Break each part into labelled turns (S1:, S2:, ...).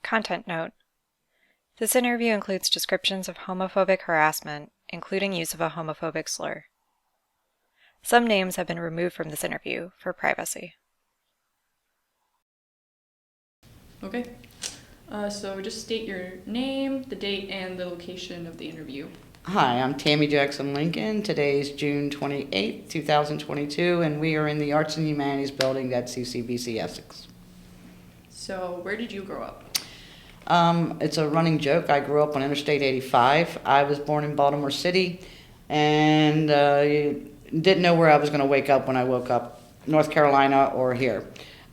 S1: Content note. This interview includes descriptions of homophobic harassment, including use of a homophobic slur. Some names have been removed from this interview for privacy.
S2: Okay. So just state your name, the date, and the location of the interview.
S3: Hi, I'm Tammy Jackson Lincoln. Today is June 28th, 2022, and we are in the Arts and Humanities building at CCBC Essex.
S2: So where did you grow up?
S3: It's a running joke. I grew up on Interstate 85. I was born in Baltimore City, and didn't know where I was going to wake up when I woke up, North Carolina or here.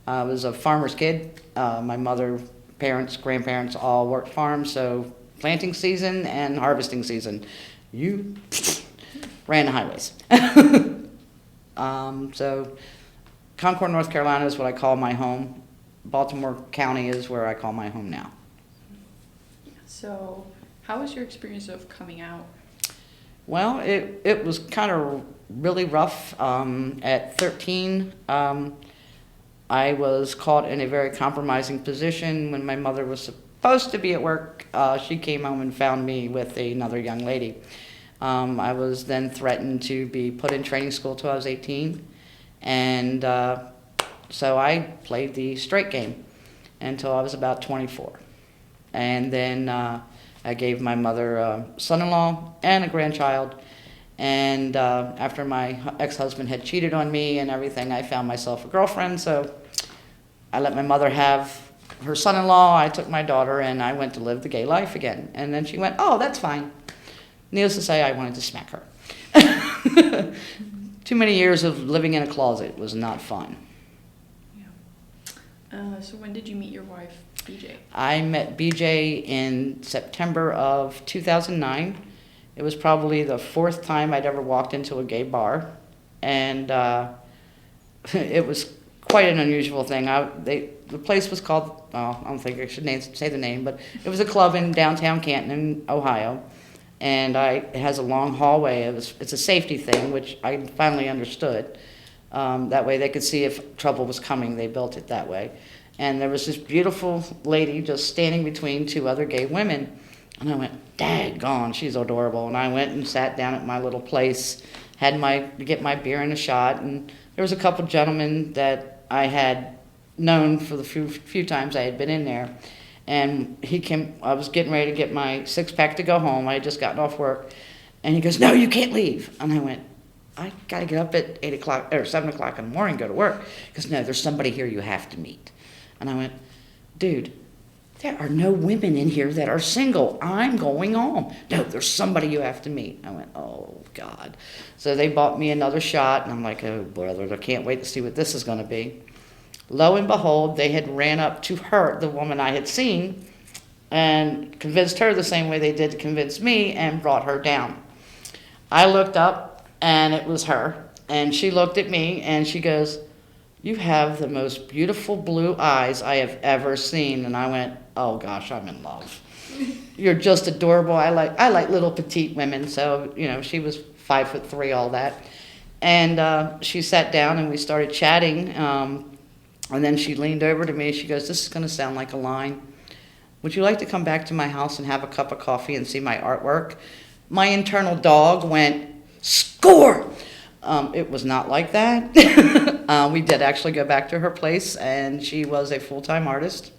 S3: I was a farmer's kid. My mother, parents, grandparents all worked farms, so planting season and harvesting season, you ran the highways. So Concord, North Carolina is what I call my home. Baltimore County is where I call my home now.
S2: So how was your experience of coming out?
S3: Well, it was kind of really rough. At 13, I was caught in a very compromising position when my mother was supposed to be at work. She came home and found me with another young lady. I was then threatened to be put in training school till I was 18. And so I played the straight game until I was about 24. And then I gave my mother a son-in-law and a grandchild. And after my ex-husband had cheated on me and everything, I found myself a girlfriend. So I let my mother have her son-in-law. I took my daughter, and I went to live the gay life again. And then she went, "Oh, that's fine." Needless to say, I wanted to smack her. Too many years of living in a closet was not fun.
S2: Yeah. So when did you meet your wife, BJ?
S3: I met BJ in September of 2009. It was probably the fourth time I'd ever walked into a gay bar, and it was quite an unusual thing. The place was called, I don't think I should say the name, but it was a club in downtown Canton, Ohio, and it has a long hallway. It's a safety thing, which I finally understood. That way they could see if trouble was coming. They built it that way. And there was this beautiful lady just standing between two other gay women. And I went, daggone, she's adorable. And I went and sat down at my little place, had to get my beer and a shot. And there was a couple gentlemen that I had known for the few times I had been in there. And he came, I was getting ready to get my six-pack to go home. I had just gotten off work. And he goes, "No, you can't leave." And I went, "I got to get up at 8 o'clock or 7 o'clock in the morning and go to work." He goes, "No, there's somebody here you have to meet." And I went, "Dude, there are no women in here that are single. I'm going home." "No, there's somebody you have to meet." I went, "Oh, God." So they bought me another shot, and I'm like, "Oh, brother, I can't wait to see what this is going to be." Lo and behold, they had ran up to her, the woman I had seen, and convinced her the same way they did to convince me, and brought her down. I looked up, and it was her. And she looked at me, and she goes, "You have the most beautiful blue eyes I have ever seen." And I went, "Oh gosh, I'm in love. You're just adorable. I like little petite women." So, she was 5'3", all that. And she sat down and we started chatting. And then she leaned over to me. She goes, "This is going to sound like a line. Would you like to come back to my house and have a cup of coffee and see my artwork?" My internal dog went, "Score!" It was not like that. We did actually go back to her place, and she was a full-time artist.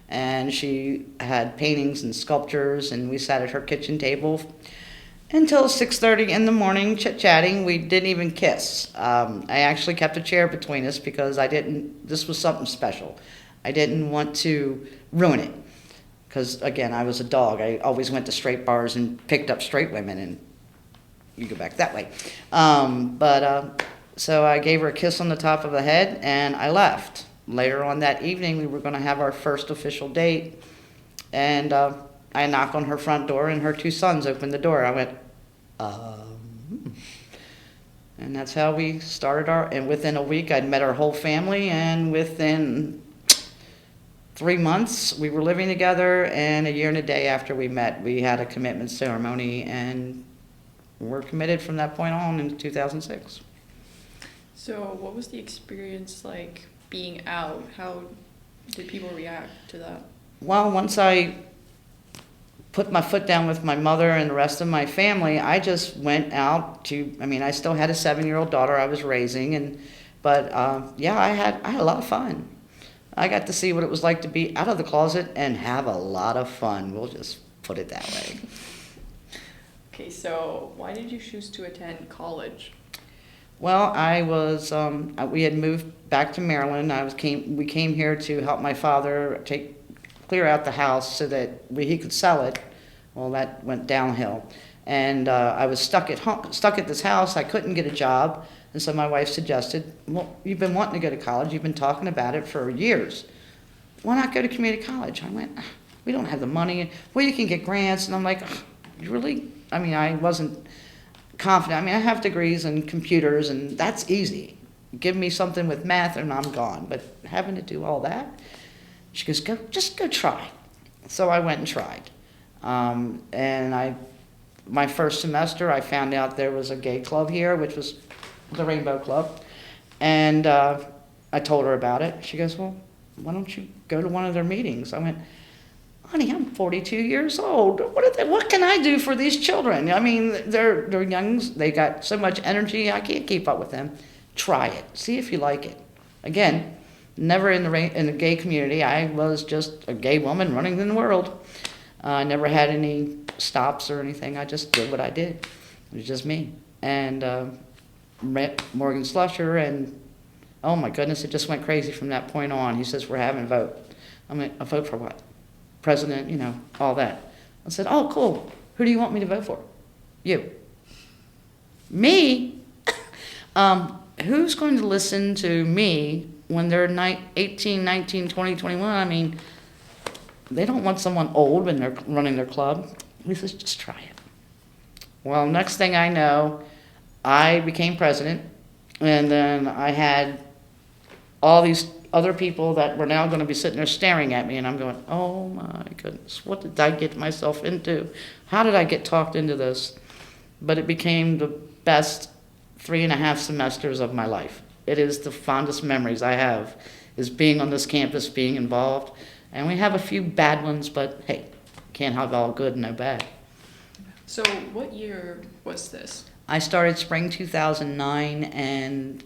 S3: And she had paintings and sculptures, and we sat at her kitchen table until 6:30 in the morning, chit-chatting. We didn't even kiss. I actually kept a chair between us because this was something special. I didn't want to ruin it. Because, again, I was a dog. I always went to straight bars and picked up straight women, and you go back that way. So I gave her a kiss on the top of the head, and I left. Later on that evening, we were going to have our first official date, and I knocked on her front door, and her two sons opened the door. I went, And that's how we started and within a week, I'd met her whole family, and within 3 months, we were living together, and a year and a day after we met, we had a commitment ceremony, and we're committed from that point on in 2006.
S2: So what was the experience like being out? How did people react to that?
S3: Well, once I put my foot down with my mother and the rest of my family, I just went out to, I mean, I still had a 7-year-old daughter I was raising, but yeah, I had a lot of fun. I got to see what it was like to be out of the closet and have a lot of fun. We'll just put it that way.
S2: Okay, so why did you choose to attend college?
S3: Well, I was, we had moved back to Maryland. We came here to help my father clear out the house so that he could sell it. Well, that went downhill. And I was stuck at this house. I couldn't get a job. And so my wife suggested, well, you've been wanting to go to college. You've been talking about it for years. Why not go to community college? I went, we don't have the money. Well, you can get grants. And I'm like, you really? I mean, I wasn't confident. I mean, I have degrees in computers, and that's easy. Give me something with math, and I'm gone. But having to do all that? She goes, just go try. So I went and tried. And my first semester, I found out there was a gay club here, which was the Rainbow Club. And I told her about it. She goes, well, why don't you go to one of their meetings? I went, honey, I'm 42 years old. What can I do for these children? I mean, they're young. They got so much energy. I can't keep up with them. Try it. See if you like it. Again, never in the gay community. I was just a gay woman running in the world. I never had any stops or anything. I just did what I did. It was just me. And met Morgan Slusher, and oh my goodness, it just went crazy from that point on. He says, we're having a vote. I'm like, a vote for what? President, you know, all that. I said, oh, cool. Who do you want me to vote for? You. Me? Who's going to listen to me when they're 18, 19, 20, 21? I mean, they don't want someone old when they're running their club. He says, just try it. Well, next thing I know, I became president, and then I had all these other people that were now going to be sitting there staring at me, and I'm going, oh my goodness, what did I get myself into? How did I get talked into this? But it became the best 3.5 semesters of my life. It is the fondest memories I have, is being on this campus, being involved. And we have a few bad ones, but hey, can't have all good and no bad.
S2: So what year was this?
S3: I started spring 2009, and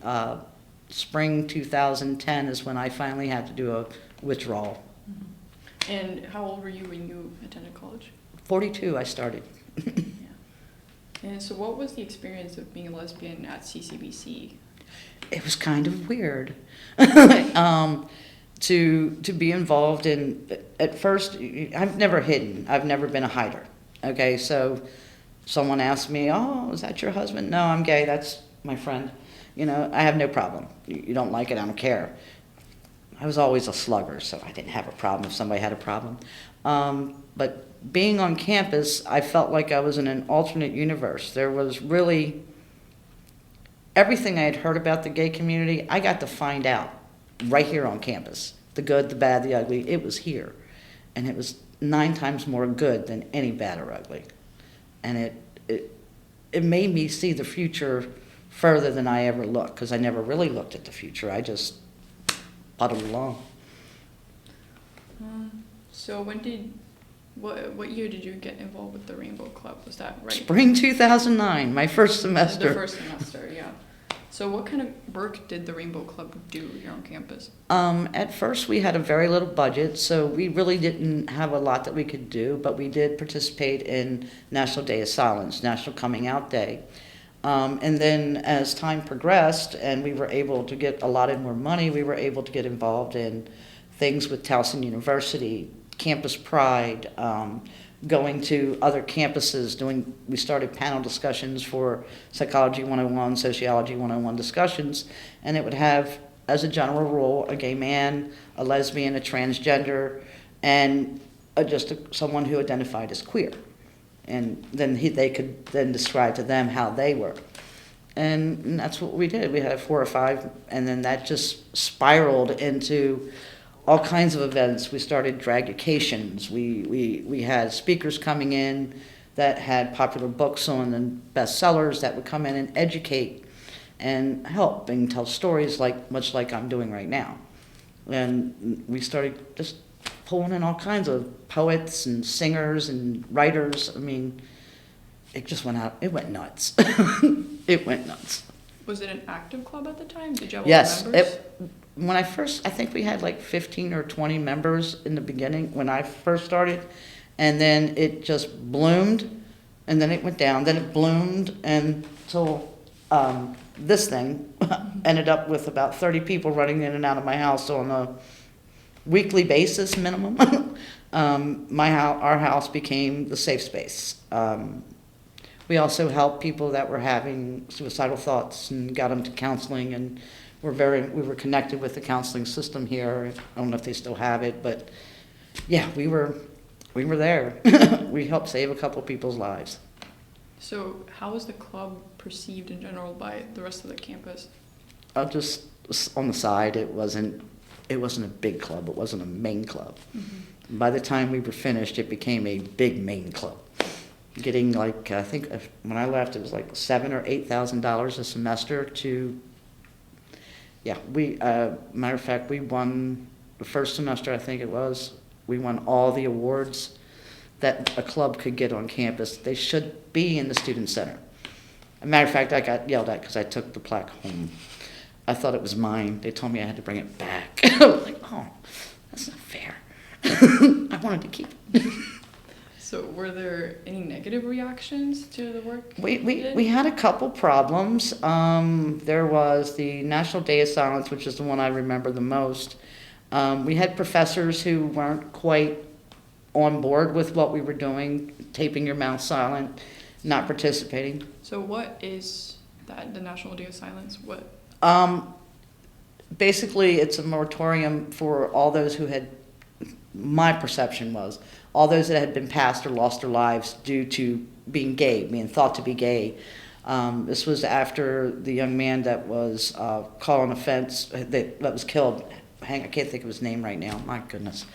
S3: spring 2010 is when I finally had to do a withdrawal.
S2: Mm-hmm. And how old were you when you attended college?
S3: 42 I started.
S2: Yeah. And so what was the experience of being a lesbian at CCBC?
S3: It was kind of weird. To be involved in, at first, I've never hidden. I've never been a hider. Okay, so someone asked me, oh, is that your husband? No, I'm gay, that's my friend. You know, I have no problem. You don't like it, I don't care. I was always a slugger, so I didn't have a problem if somebody had a problem. But being on campus, I felt like I was in an alternate universe. There was really everything I had heard about the gay community, I got to find out right here on campus. The good, the bad, the ugly, it was here. And it was 9 times more good than any bad or ugly. And it made me see the future further than I ever looked, because I never really looked at the future. I just puddled along.
S2: So what year did you get involved with the Rainbow Club? Was that right?
S3: Spring 2009, my first semester.
S2: The first semester, yeah. So what kind of work did the Rainbow Club do here on campus?
S3: At first we had a very little budget, so we really didn't have a lot that we could do, but we did participate in National Day of Silence, National Coming Out Day. And then as time progressed and we were able to get allotted more money, we were able to get involved in things with Towson University, Campus Pride, going to other campuses, we started panel discussions for Psychology 101, Sociology 101 discussions, and it would have, as a general rule, a gay man, a lesbian, a transgender, and someone who identified as queer. And then they could then describe to them how they were. And that's what we did. We had 4 or 5, and then that just spiraled into all kinds of events. We started dragucations. We had speakers coming in that had popular books on and bestsellers that would come in and educate and help and tell stories much like I'm doing right now. And we started just pulling in all kinds of poets and singers and writers. I mean, it just went out. It went nuts. It went nuts.
S2: Was it an active club at the time? Did you have
S3: Yes.
S2: a lot of members?
S3: When I first, I think we had like 15 or 20 members in the beginning when I first started. And then it just bloomed, and then it went down. Then it bloomed until this thing ended up with about 30 people running in and out of my house on a weekly basis minimum. Our house became the safe space. We also helped people that were having suicidal thoughts and got them to counseling, and we were connected with the counseling system here. I don't know if they still have it, but yeah, we were there. We helped save a couple people's lives.
S2: So how was the club perceived in general by the rest of the campus?
S3: Just on the side, it wasn't a big club. It wasn't a main club.
S2: Mm-hmm.
S3: By the time we were finished, it became a big main club. Getting like, I think when I left, it was like $7,000 or $8,000 a semester to, yeah, matter of fact, we won the first semester, I think it was, we won all the awards that a club could get on campus. They should be in the student center. As a matter of fact, I got yelled at because I took the plaque home. I thought it was mine. They told me I had to bring it back. I was like, oh, that's not fair. I wanted to keep it.
S2: So were there any negative reactions to the work?
S3: We had a couple problems. There was the National Day of Silence, which is the one I remember the most. We had professors who weren't quite on board with what we were doing, taping your mouth silent, not participating.
S2: So what is that, the National Day of Silence? What?
S3: Basically, it's a moratorium for all those who had, my perception was, all those that had been passed or lost their lives due to being gay, being thought to be gay. This was after the young man that was caught on offense, that was killed. I can't think of his name right now, my goodness.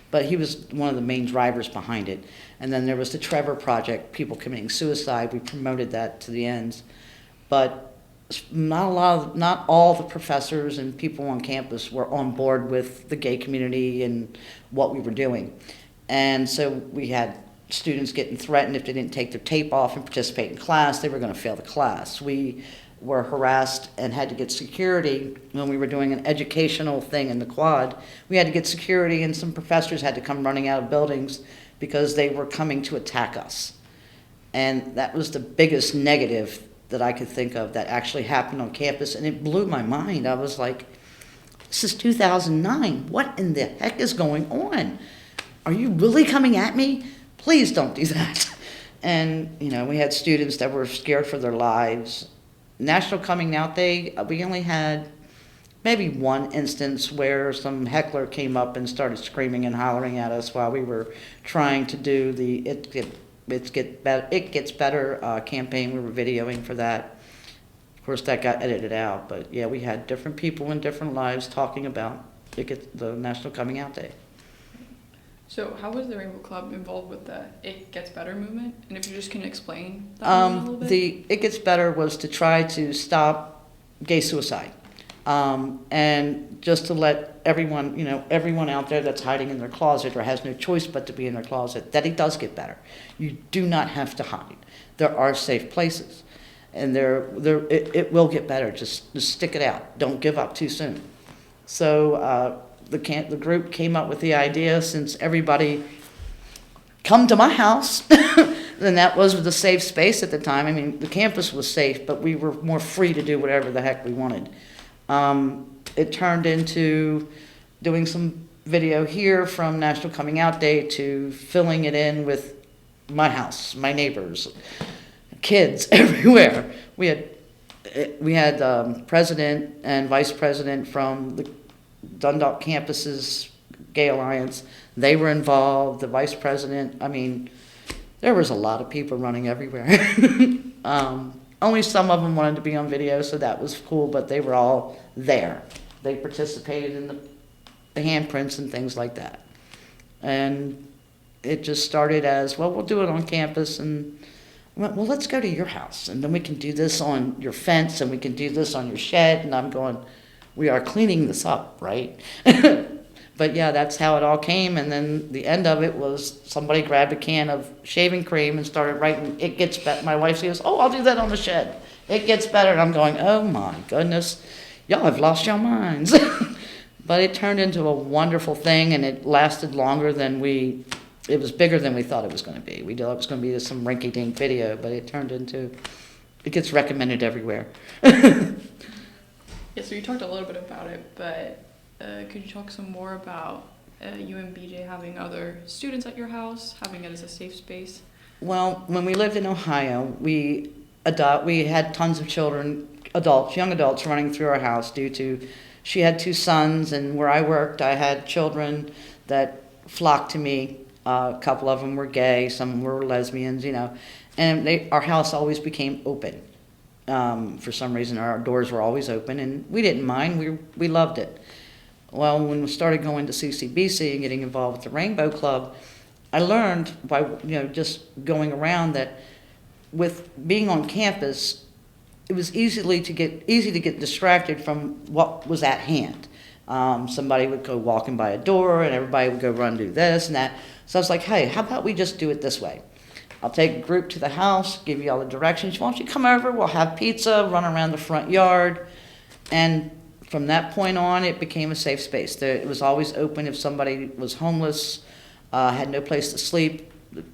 S3: But he was one of the main drivers behind it. And then there was the Trevor Project, people committing suicide. We promoted that to the ends. But not all the professors and people on campus were on board with the gay community and what we were doing. And so we had students getting threatened if they didn't take their tape off and participate in class, they were going to fail the class. We were harassed and had to get security when we were doing an educational thing in the quad. We had to get security, and some professors had to come running out of buildings because they were coming to attack us. And that was the biggest negative that I could think of that actually happened on campus, and it blew my mind. I was like, this is 2009. What in the heck is going on? Are you really coming at me? Please don't do that. And, we had students that were scared for their lives. National Coming Out Day, we only had maybe one instance where some heckler came up and started screaming and hollering at us while we were trying to do the It Gets Better campaign. We were videoing for that. Of course, that got edited out. But, yeah, we had different people in different lives talking about the National Coming Out Day.
S2: So how was the Rainbow Club involved with the It Gets Better movement? And if you just can explain that movement a little bit?
S3: The It Gets Better was to try to stop gay suicide. And just to let everyone, everyone out there that's hiding in their closet or has no choice but to be in their closet, that it does get better. You do not have to hide. There are safe places. And it will get better. Just stick it out. Don't give up too soon. So the group came up with the idea, since everybody come to my house, then that was the safe space at the time. I mean, the campus was safe, but we were more free to do whatever the heck we wanted. It turned into doing some video here from National Coming Out Day to filling it in with my house, my neighbors, kids everywhere. We had president and vice president from the Dundalk campus's Gay Alliance. They were involved, the vice president. I mean, there was a lot of people running everywhere. Only some of them wanted to be on video, so that was cool, but they were all there. They participated in the handprints and things like that. And it just started as, well, we'll do it on campus, and well, let's go to your house, and then we can do this on your fence, and we can do this on your shed. And I'm going, we are cleaning this up, right? But yeah, that's how it all came. And then the end of it was somebody grabbed a can of shaving cream and started writing, "It gets better." My wife says, "Oh, I'll do that on the shed. It gets better." And I'm going, oh my goodness, y'all have lost your minds. But it turned into a wonderful thing, and it lasted longer than it was bigger than we thought it was going to be. We thought it was going to be some rinky-dink video, but it turned into, it gets recommended everywhere.
S2: Yeah, so you talked a little bit about it, but could you talk some more about you and BJ having other students at your house, having it as a safe space?
S3: Well, when we lived in Ohio, we had tons of children, young adults running through our house due to, she had 2 sons, and where I worked, I had children that flocked to me. A couple of them were gay, some were lesbians, and our house always became open. For some reason, our doors were always open, and we didn't mind. We loved it. Well, when we started going to CCBC and getting involved with the Rainbow Club, I learned by just going around that with being on campus, it was easy to get distracted from what was at hand. Somebody would go walking by a door, and everybody would go run do this and that. So I was like, hey, how about we just do it this way? I'll take a group to the house, give you all the directions. Why don't you come over? We'll have pizza, run around the front yard. And from that point on, it became a safe space. It was always open. If somebody was homeless, had no place to sleep,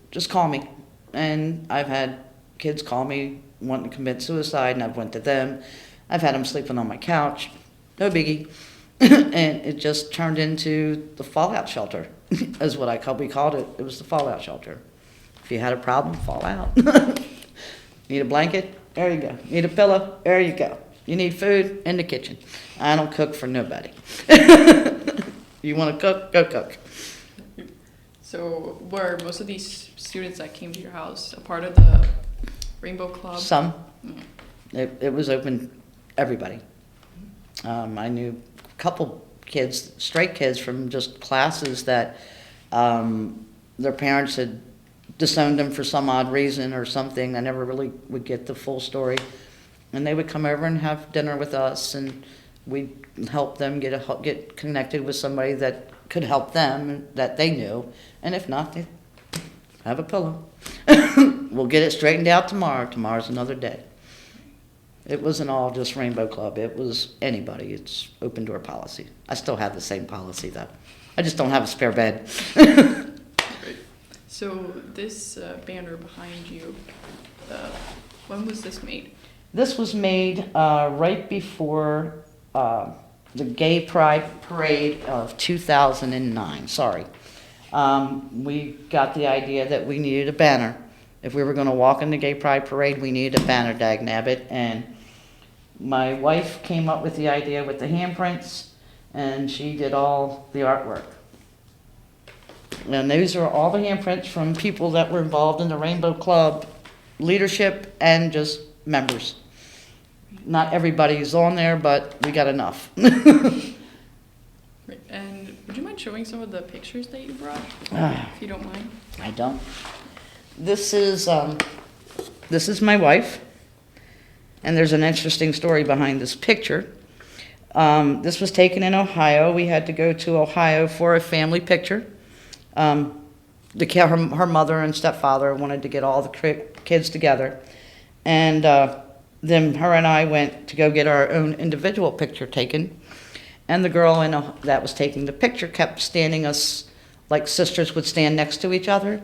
S3: just call me. And I've had kids call me wanting to commit suicide, and I've went to them. I've had them sleeping on my couch. No biggie. And it just turned into the fallout shelter, is what we called it. It was the fallout shelter. If you had a problem, fall out. Need a blanket? There you go. Need a pillow? There you go. You need food? In the kitchen. I don't cook for nobody. You want to cook? Go cook.
S2: So were most of these students that came to your house a part of the Rainbow Club?
S3: Some. It was open everybody. I knew a couple kids, straight kids from just classes that their parents had disowned them for some odd reason or something. I never really would get the full story. And they would come over and have dinner with us, and we'd help them get connected with somebody that could help them that they knew. And if not, they'd have a pillow. We'll get it straightened out tomorrow. Tomorrow's another day. It wasn't all just Rainbow Club. It was anybody. It's open door policy. I still have the same policy, though. I just don't have a spare bed.
S2: Great. So this banner behind you, when was this made?
S3: This was made right before the Gay Pride Parade of 2009. Sorry. We got the idea that we needed a banner. If we were going to walk in the Gay Pride Parade, we needed a banner, dagnabbit. And my wife came up with the idea with the handprints, and she did all the artwork. And these are all the handprints from people that were involved in the Rainbow Club leadership and just members. Not everybody's on there, but we got enough.
S2: Right. And would you mind showing some of the pictures that you brought, if you don't mind?
S3: I don't. This is my wife, and there's an interesting story behind this picture. This was taken in Ohio. We had to go to Ohio for a family picture. Her mother and stepfather wanted to get all the kids together, and then her and I went to go get our own individual picture taken. And the girl that was taking the picture kept standing us like sisters would stand next to each other.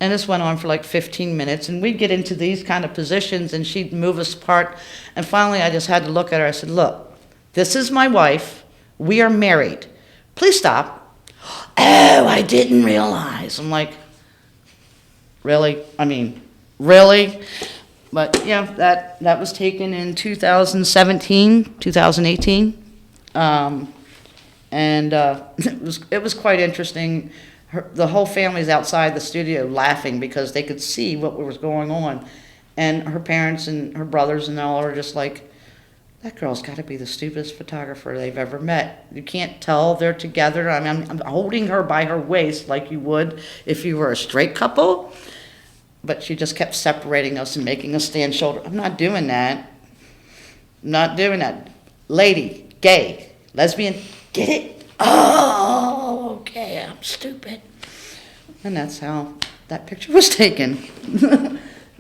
S3: And this went on for like 15 minutes. And we'd get into these kind of positions, and she'd move us apart. And finally, I just had to look at her. I said, look, this is my wife. We are married. Please stop. Oh, I didn't realize. I'm like, really? I mean, really? But yeah, that was taken in 2017, 2018. It was quite interesting. The whole family's outside the studio laughing because they could see what was going on. And her parents and her brothers and all are just like, that girl's got to be the stupidest photographer they've ever met. You can't tell they're together. I mean, I'm holding her by her waist like you would if you were a straight couple. But she just kept separating us and making us stand shoulder. I'm not doing that. I'm not doing that. Lady, gay, lesbian, get it? Oh! oh, okay, I'm stupid. And that's how that picture was taken.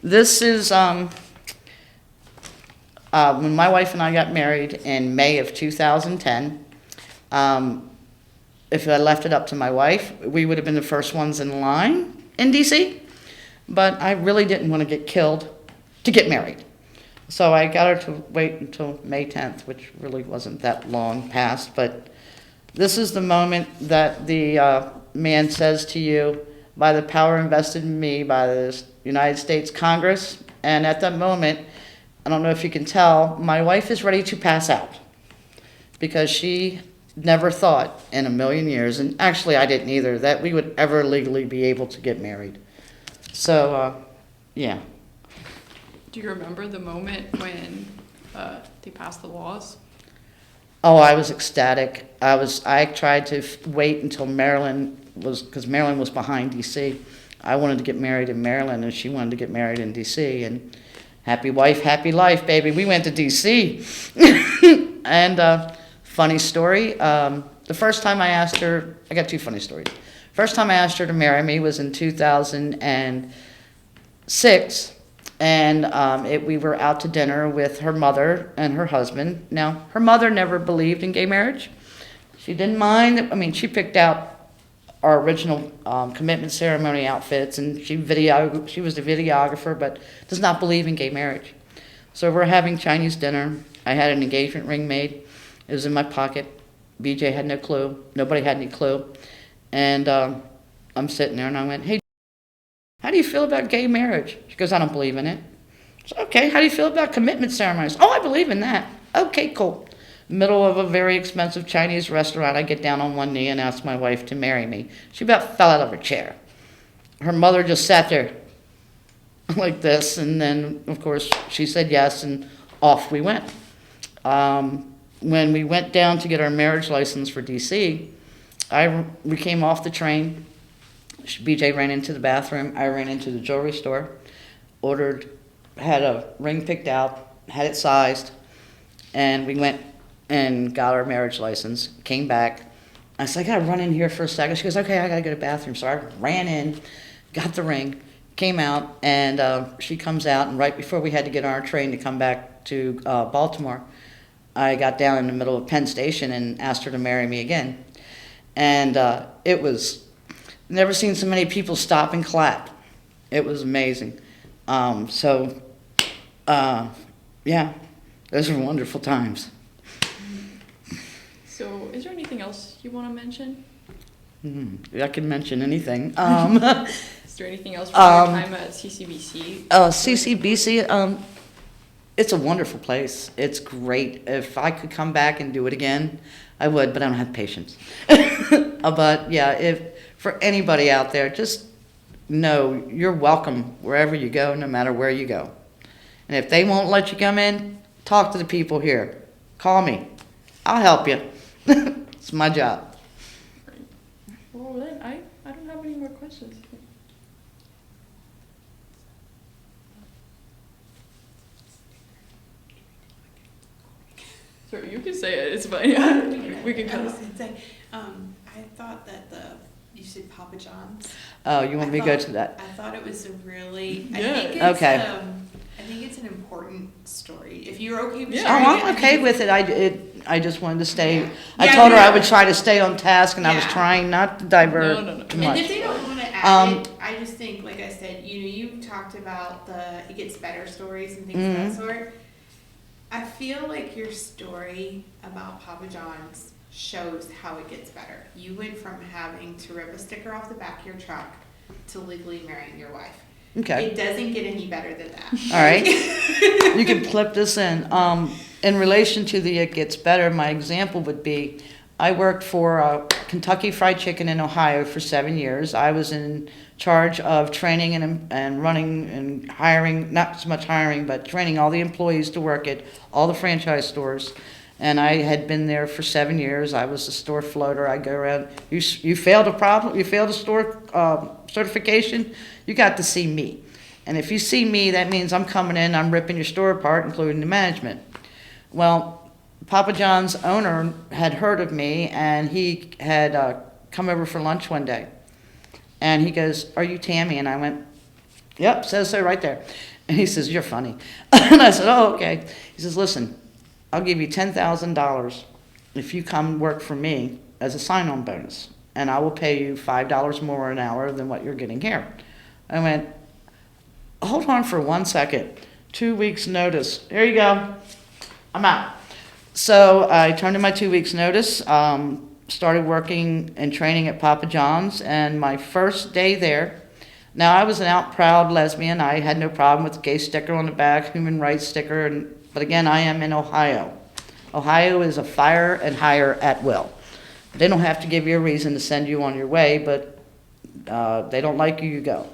S3: This is when my wife and I got married in May of 2010. If I left it up to my wife, we would have been the first ones in line in DC. But I really didn't want to get killed to get married. So I got her to wait until May 10th, which really wasn't that long past. But this is the moment that the man says to you, by the power invested in me by the United States Congress. And at that moment, I don't know if you can tell, my wife is ready to pass out. Because she never thought in a million years, and actually I didn't either, that we would ever legally be able to get married. So, yeah.
S2: Do you remember the moment when they passed the laws?
S3: Oh, I was ecstatic. I tried to wait until Maryland was, because Maryland was behind DC. I wanted to get married in Maryland, and she wanted to get married in DC. And happy wife, happy life, baby. We went to DC. And funny story. The first time I asked her, I got two funny stories. First time I asked her to marry me was in 2006. And we were out to dinner with her mother and her husband. Now, her mother never believed in gay marriage. She didn't mind. I mean, she picked out our original commitment ceremony outfits, and she was the videographer, but does not believe in gay marriage. So we're having Chinese dinner. I had an engagement ring made. It was in my pocket. BJ had no clue. Nobody had any clue. And I'm sitting there, and I went, hey, how do you feel about gay marriage? She goes, I don't believe in it. So, okay, how do you feel about commitment ceremonies? Oh, I believe in that. Okay, cool. Middle of a very expensive Chinese restaurant, I get down on one knee and ask my wife to marry me. She about fell out of her chair. Her mother just sat there like this, and then, of course, she said yes, and off we went. When we went down to get our marriage license for DC, we came off the train. BJ ran into the bathroom. I ran into the jewelry store, had a ring picked out, had it sized, and we went and got our marriage license, came back. I said, I gotta run in here for a second. She goes, okay, I gotta go to the bathroom. So I ran in, got the ring, came out, and she comes out, and right before we had to get on our train to come back to Baltimore, I got down in the middle of Penn Station and asked her to marry me again. And it was, never seen so many people stop and clap. It was amazing. Yeah, those were wonderful times.
S2: So, is there anything else you want to mention?
S3: I can mention anything.
S2: Is there anything else from your time at CCBC?
S3: CCBC, it's a wonderful place. It's great. If I could come back and do it again, I would, but I don't have patience. But yeah, if for anybody out there, just know you're welcome wherever you go, no matter where you go. And if they won't let you come in, talk to the people here. Call me. I'll help you. It's my job.
S2: Great. Well, then I don't have any more questions. Sorry, you can say it. It's fine. We can cut
S4: I
S2: it.
S4: was gonna say, I thought that you said Papa John's.
S3: Oh, you want me to go to that?
S4: I thought it was a really,
S2: Yeah.
S4: I think it's,
S3: Okay.
S4: I think it's an important story. If you're okay with
S2: Yeah.
S4: sharing
S3: Oh,
S4: it,
S3: I'm okay with it. I just wanted to stay.
S4: Yeah.
S3: I
S4: Yeah,
S3: told her I
S4: yeah.
S3: would try to stay on task, and I was
S4: Yeah.
S3: trying not to divert
S2: No.
S3: too
S4: And
S3: much.
S4: if they don't want to add
S3: Um,
S4: it, I just think, like I said, you talked about it gets better stories and things
S3: Mhm.
S4: of that sort. I feel like your story about Papa John's shows how it gets better. You went from having to rip a sticker off the back of your truck to legally marrying your wife.
S3: Okay.
S4: It doesn't get any better than that.
S3: All right. You can clip this in. In relation to the it gets better, my example would be, I worked for Kentucky Fried Chicken in Ohio for 7 years. I was in charge of training and running and hiring, not so much hiring, but training all the employees to work at all the franchise stores. And I had been there for 7 years. I was a store floater. I go around. You failed a problem. You failed a store certification. You got to see me. And if you see me, that means I'm coming in. I'm ripping your store apart, including the management. Well, Papa John's owner had heard of me, and he had come over for lunch one day. And he goes, "Are you Tami?" And I went, "Yep, says so right there." And he says, "You're funny." And I said, "Oh, okay." He says, "Listen, I'll give you $10,000 if you come work for me as a sign-on bonus, and I will pay you $5 more an hour than what you're getting here." I went, "Hold on for 1 second. 2 weeks notice. Here you go. I'm out." So I turned in my 2 weeks notice, started working and training at Papa John's, and my first day there, now I was an out proud lesbian. I had no problem with the gay sticker on the back, human rights sticker, but again, I am in Ohio. Ohio is a fire and hire at will. They don't have to give you a reason to send you on your way, but they don't like you, you go.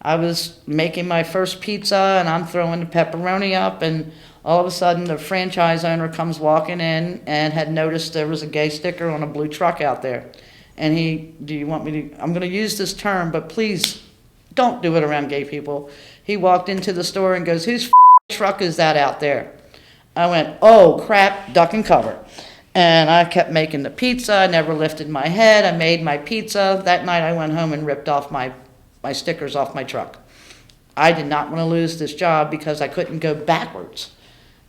S3: I was making my first pizza, and I'm throwing the pepperoni up, and all of a sudden the franchise owner comes walking in and had noticed there was a gay sticker on a blue truck out there. And "Do you want me to, I'm going to use this term, but please don't do it around gay people." He walked into the store and goes, "Whose truck is that out there?" I went, "Oh crap, duck and cover." And I kept making the pizza. I never lifted my head. I made my pizza. That night I went home and ripped off my stickers off my truck. I did not want to lose this job because I couldn't go backwards.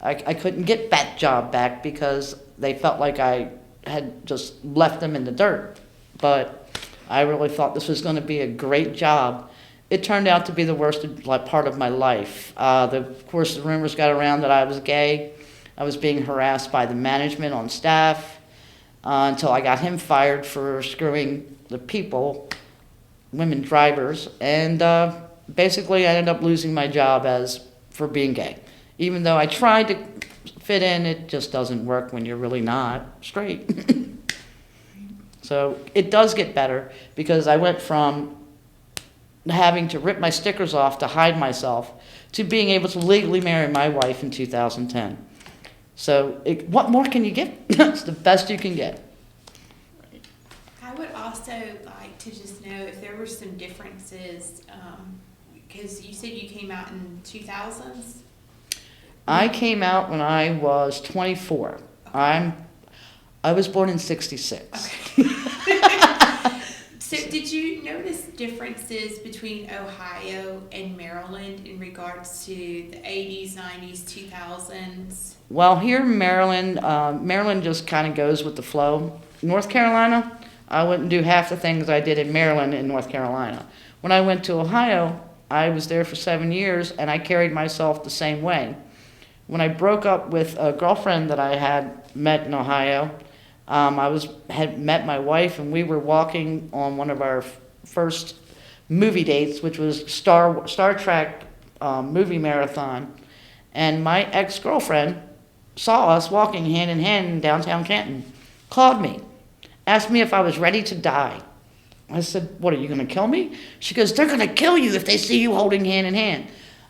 S3: I couldn't get that job back because they felt like I had just left them in the dirt. But I really thought this was going to be a great job. It turned out to be the worst part of my life. Of course, the rumors got around that I was gay. I was being harassed by the management on staff until I got him fired for screwing the people, women drivers, and basically I ended up losing my job for being gay. Even though I tried to fit in, it just doesn't work when you're really not straight. So it does get better because I went from having to rip my stickers off to hide myself to being able to legally marry my wife in 2010. So what more can you get? It's the best you can get.
S4: I would also like to just know if there were some differences, because you said you came out in 2000s?
S3: I came out when I was 24.
S4: Okay.
S3: I was born in 66.
S4: Okay. So did you notice differences between Ohio and Maryland in regards to the 80s, 90s, 2000s?
S3: Well, here in Maryland, Maryland just kind of goes with the flow. North Carolina, I wouldn't do half the things I did in Maryland in North Carolina. When I went to Ohio, I was there for 7 years, and I carried myself the same way. When I broke up with a girlfriend that I had met in Ohio, had met my wife, and we were walking on one of our first movie dates, which was Star Trek movie marathon. And my ex-girlfriend saw us walking hand in hand in downtown Canton, called me, asked me if I was ready to die. I said, "What, are you going to kill me?" She goes, "They're going to kill you if they see you holding hand in hand."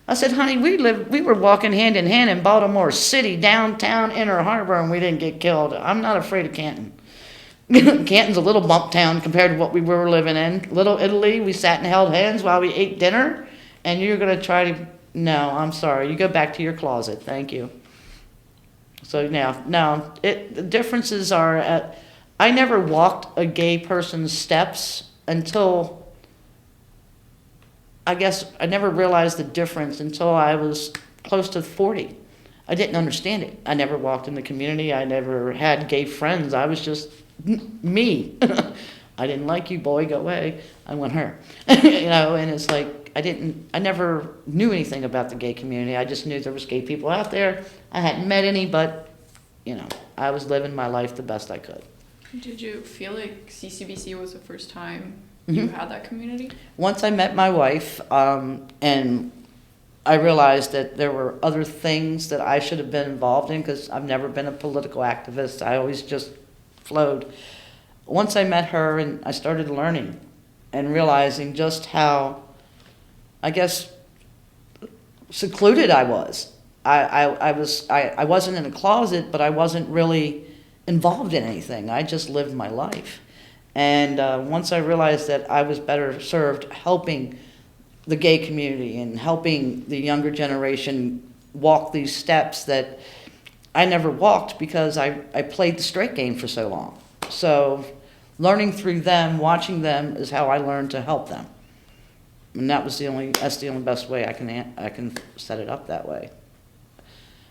S3: I said, "Honey, we were walking hand in hand in Baltimore City, downtown Inner Harbor, and we didn't get killed. I'm not afraid of Canton." Canton's a little bump town compared to what we were living in. Little Italy, we sat and held hands while we ate dinner, and you're going to try to, no, I'm sorry. You go back to your closet. Thank you. So no, the differences are, I never walked a gay person's steps until, I guess I never realized the difference until I was close to 40. I didn't understand it. I never walked in the community. I never had gay friends. I was just me. I didn't like you, boy, go away. I want her. And it's like I never knew anything about the gay community. I just knew there was gay people out there. I hadn't met any, but I was living my life the best I could.
S2: Did you feel like CCBC was the first time
S3: Mm-hmm.
S2: you had that community?
S3: Once I met my wife, and I realized that there were other things that I should have been involved in because I've never been a political activist. I always just flowed. Once I met her and I started learning and realizing just how, I guess, secluded I was. I wasn't in a closet, but I wasn't really involved in anything. I just lived my life. And once I realized that I was better served helping the gay community and helping the younger generation walk these steps that I never walked because I played the straight game for so long. So learning through them, watching them is how I learned to help them. And that's the only best way I can set it up that way.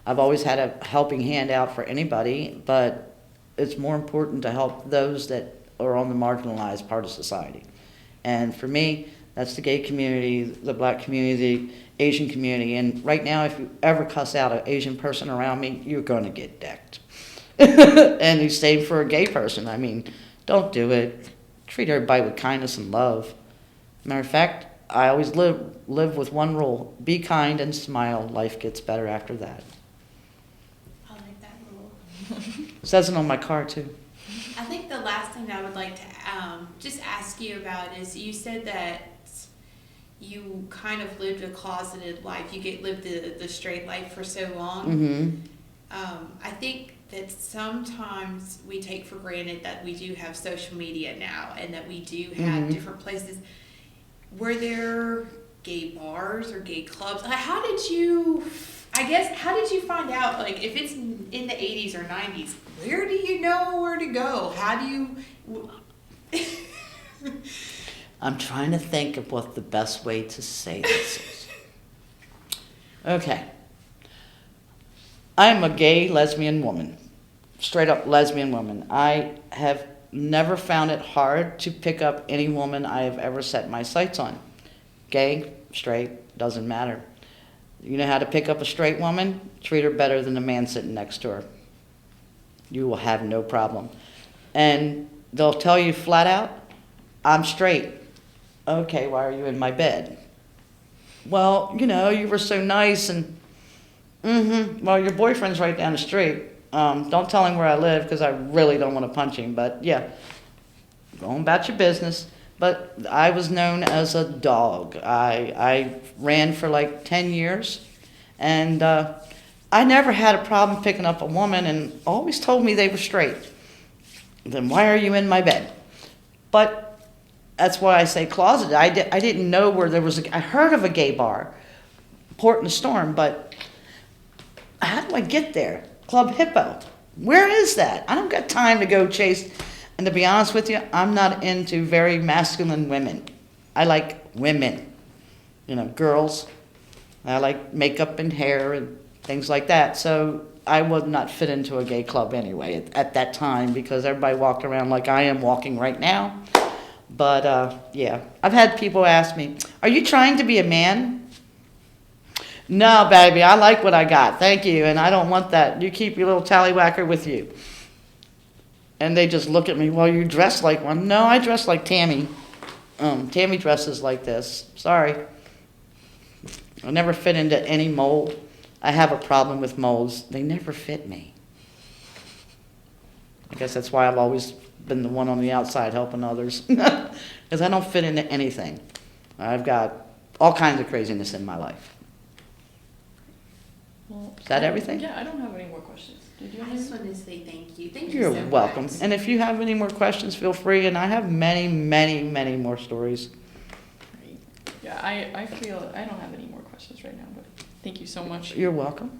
S3: I've always had a helping hand out for anybody, but it's more important to help those that are on the marginalized part of society. And for me, that's the gay community, the black community, the Asian community. And right now, if you ever cuss out an Asian person around me, you're going to get decked. And the same for a gay person. I mean, don't do it. Treat everybody with kindness and love. Matter of fact, I always live with one rule: be kind and smile. Life gets better after that.
S4: I like that rule.
S3: It says it on my car too.
S4: I think the last thing I would like to just ask you about is you said that you kind of lived a closeted life. You lived the straight life for so long.
S3: Mm-hmm.
S4: I think that sometimes we take for granted that we do have social media now and that we do have different places. Were there gay bars or gay clubs? How did you find out, like, if it's in the 80s or 90s, where do you know where to go? How do you...
S3: I'm trying to think of what the best way to say this is. Okay. I'm a gay lesbian woman, straight up lesbian woman. I have never found it hard to pick up any woman I have ever set my sights on. Gay, straight, doesn't matter. You know how to pick up a straight woman? Treat her better than the man sitting next to her. You will have no problem. And they'll tell you flat out, I'm straight. Okay, why are you in my bed? Well, you were so nice and, well, your boyfriend's right down the street. Don't tell him where I live because I really don't want to punch him. But yeah, go on about your business. But I was known as a dog. I ran for like 10 years. And I never had a problem picking up a woman and always told me they were straight. Then why are you in my bed? But that's why I say closeted. I didn't know where there was I heard of a gay bar, Port in the Storm, but how do I get there? Club Hippo. Where is that? I don't got time to go chase. And to be honest with you, I'm not into very masculine women. I like women, girls. I like makeup and hair and things like that. So I would not fit into a gay club anyway at that time because everybody walked around like I am walking right now. But yeah, I've had people ask me, are you trying to be a man? No, baby, I like what I got. Thank you. And I don't want that. You keep your little tallywhacker with you. And they just look at me, well, you dress like one. No, I dress like Tami. Tami dresses like this. Sorry. I never fit into any mold. I have a problem with molds. They never fit me. I guess that's why I've always been the one on the outside helping others. Because I don't fit into anything. I've got all kinds of craziness in my life.
S2: Well,
S3: Is that everything?
S2: Yeah, I don't have any more questions. Did you have
S4: I just
S2: any?
S4: wanted to say thank you. Thank you
S3: You're
S4: so
S3: welcome.
S4: much.
S3: And if you have any more questions, feel free. And I have many, many, many more stories.
S2: Great. Yeah, I feel I don't have any more questions right now, but thank you so much.
S3: You're welcome.